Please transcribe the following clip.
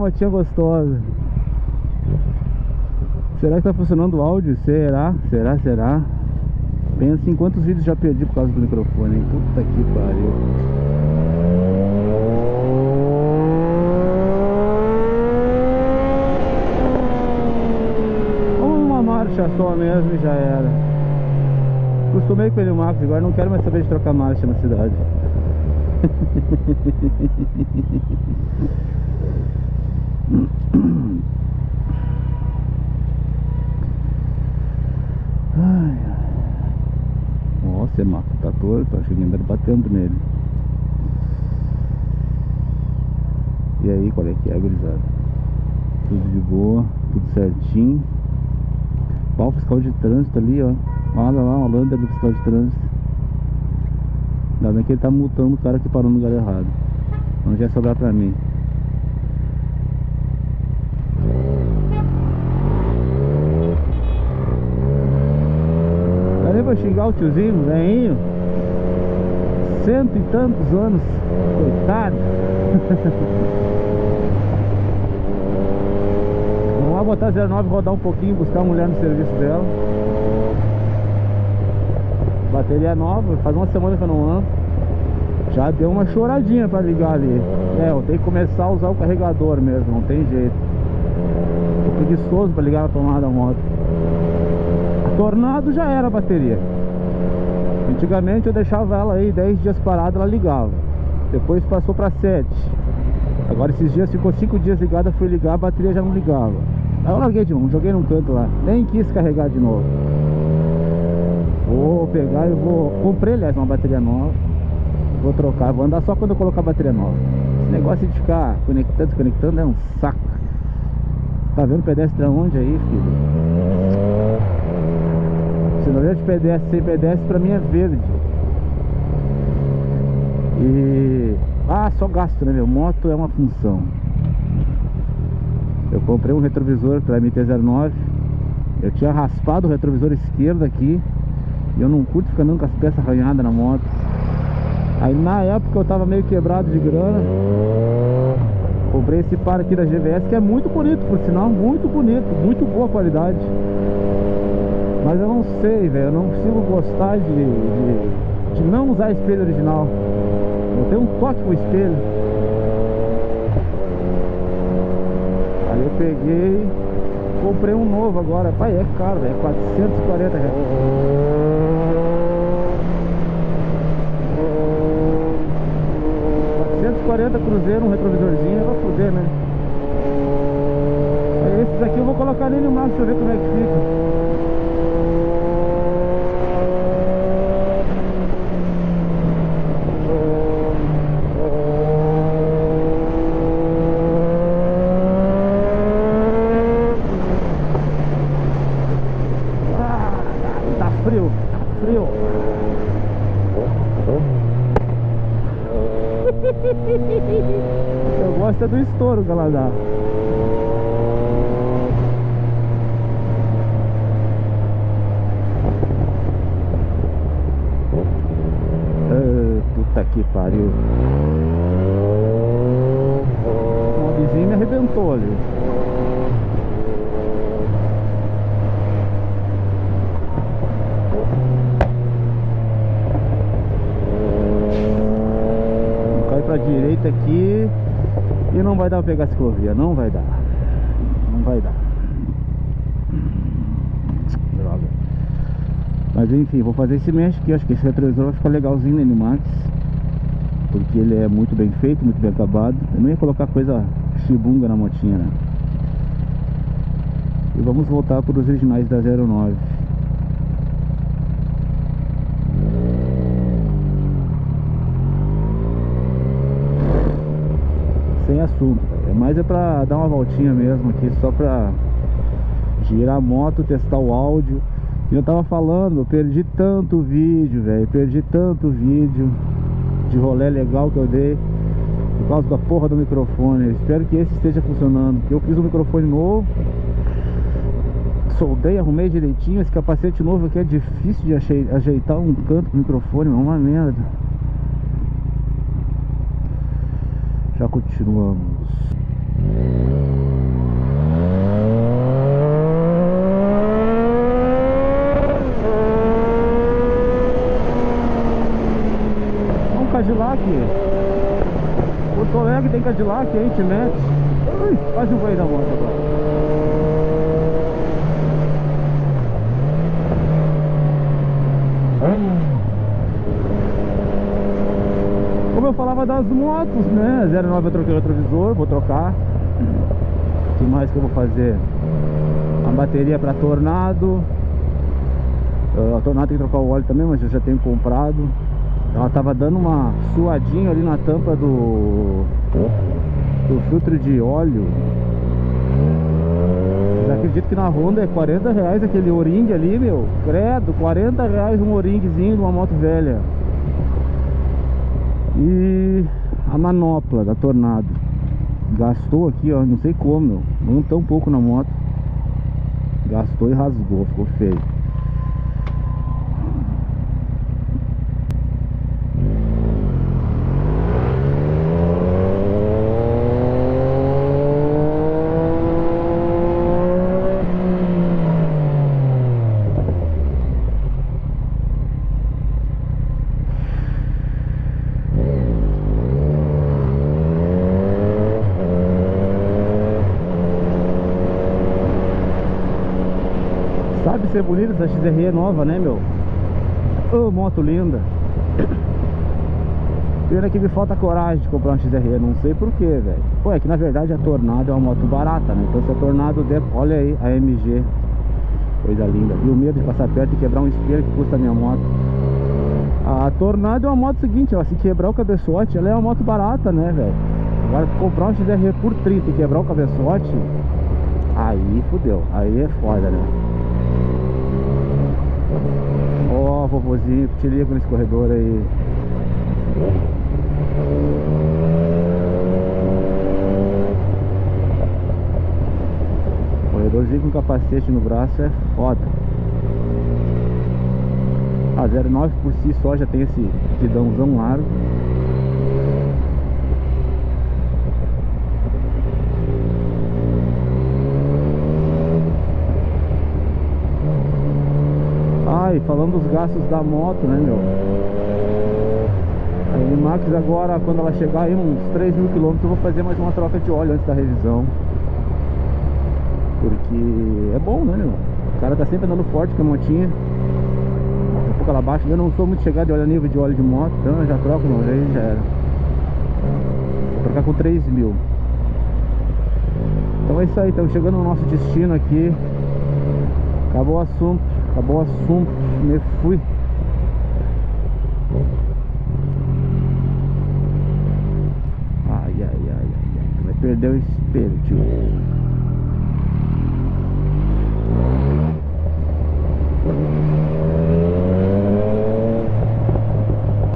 motinha gostosa. Será que tá funcionando o áudio? Será? Pensa em quantos vídeos já perdi por causa do microfone, hein? Puta que pariu. Uma marcha só mesmo e já era. Acostumei com ele o Max, agora não quero mais saber de trocar marcha na cidade. Ai, ó, o semáforo tá torto, acho que ainda batendo nele. E aí, qual é que é, gurizada? Tudo de boa, tudo certinho. Ó, o fiscal de trânsito ali, ó. Olha lá, o Lander do fiscal de trânsito. Ainda bem que ele tá multando o cara que parou no lugar errado. Não vai sobrar pra mim. Aí vai xingar o tiozinho, velhinho, 100 e tantos anos, coitado. Vamos lá botar 09, rodar um pouquinho, buscar a mulher no serviço dela. Bateria nova, faz uma semana que eu não ando. Já deu uma choradinha pra ligar ali. Eu tenho que começar a usar o carregador mesmo, não tem jeito. Tô preguiçoso pra ligar a tomada da moto. Tornado já era a bateria. Antigamente eu deixava ela aí 10 dias parada, ela ligava. Depois passou pra 7. Agora esses dias ficou 5 dias ligada, fui ligar, a bateria já não ligava. Aí eu larguei de mão, joguei num canto lá. Nem quis carregar de novo. Vou pegar e vou... Comprei, aliás, uma bateria nova. Vou trocar, vou andar só quando eu colocar a bateria nova. Esse negócio de ficar conectando, desconectando é um saco. Tá vendo pedestre aonde aí, filho? Se não vê de pedestre sem pedestre, pra mim é verde. E... só gasto, né, meu? Moto é uma função. Eu comprei um retrovisor pra MT-09. Eu tinha raspado o retrovisor esquerdo aqui. E eu não curto ficar andando com as peças arranhadas na moto. Aí na época eu tava meio quebrado de grana. Comprei esse par aqui da GVS, que é muito bonito, por sinal, muito bonito, muito boa qualidade. Mas eu não sei, velho, eu não consigo gostar de não usar espelho original. Eu tenho um toque com o espelho. Aí eu peguei, comprei um novo agora. Pai, é caro, é 440 reais. 440 cruzeiro, um retrovisorzinho, vai foder, né? Aí esses aqui eu vou colocar nele no máximo pra ver como é que fica. Tá frio. Eu gosto é do estouro que ela dá. Puta que pariu. Uma vizinha me arrebentou ali. Pra direita aqui e não vai dar pra pegar a ciclovia, não vai dar. Droga. Mas enfim, vou fazer esse mexe aqui. Acho que esse retrovisor vai ficar legalzinho no Max, porque ele é muito bem feito, muito bem acabado. Eu não ia colocar coisa chibunga na motinha, né? E vamos voltar para os originais da 09. Sem assunto, mas é pra dar uma voltinha mesmo aqui, só pra girar a moto, testar o áudio. E eu tava falando, eu perdi tanto vídeo, velho, de rolê legal que eu dei por causa da porra do microfone. Eu espero que esse esteja funcionando, porque eu fiz um microfone novo, soldei, arrumei direitinho. Esse capacete novo aqui é difícil de ajeitar um canto do microfone, é uma merda. Já continuamos. Cadillac. Porto Alegre tem Cadillac, aí te mete. Ui, quase voei da moto agora. Como eu falava das motos, né? 09 eu troquei o retrovisor, vou trocar. O que mais que eu vou fazer? A bateria para Tornado. A Tornado tem que trocar o óleo também, mas eu já tenho comprado. Ela tava dando uma suadinha ali na tampa do filtro de óleo. Vocês acreditam que na Honda é 40 reais aquele O-ring ali, meu? Credo, 40 reais um O-ringzinho de uma moto velha. E a manopla da Tornado gastou aqui, ó, não sei como, meu, não tão pouco na moto. Gastou e rasgou, ficou feio. Sabe ser bonita essa XRE nova, né, meu? Ô, moto linda. Pena que me falta coragem de comprar uma XRE, não sei porquê, velho. Pô, é que na verdade a Tornado é uma moto barata, né? Então se a Tornado der... Olha aí, a MG. Coisa linda. E o medo de passar perto e quebrar um espelho que custa a minha moto. A Tornado é uma moto seguinte, ó, se quebrar o cabeçote, ela é uma moto barata, né, velho? Agora comprar uma XRE por 30 e quebrar o cabeçote, aí fudeu, aí é foda, né? Ó, vovozinho, te liga nesse corredor aí. Corredorzinho com capacete no braço é foda. A 09 por si só já tem esse guidãozão largo. Ah, e falando dos gastos da moto, né, meu? A NMAX agora, quando ela chegar aí uns 3.000 km, eu vou fazer mais uma troca de óleo antes da revisão. Porque é bom, né, meu? O cara tá sempre andando forte com a motinha. Daqui a pouco ela baixa. Eu não sou muito chegado de olhar nível de óleo de moto, então eu já troco uma vez e já era. Vou trocar com 3.000. Então é isso aí, estamos chegando no nosso destino aqui. Acabou o assunto, me fui. Ai, vai perder o espelho, tio.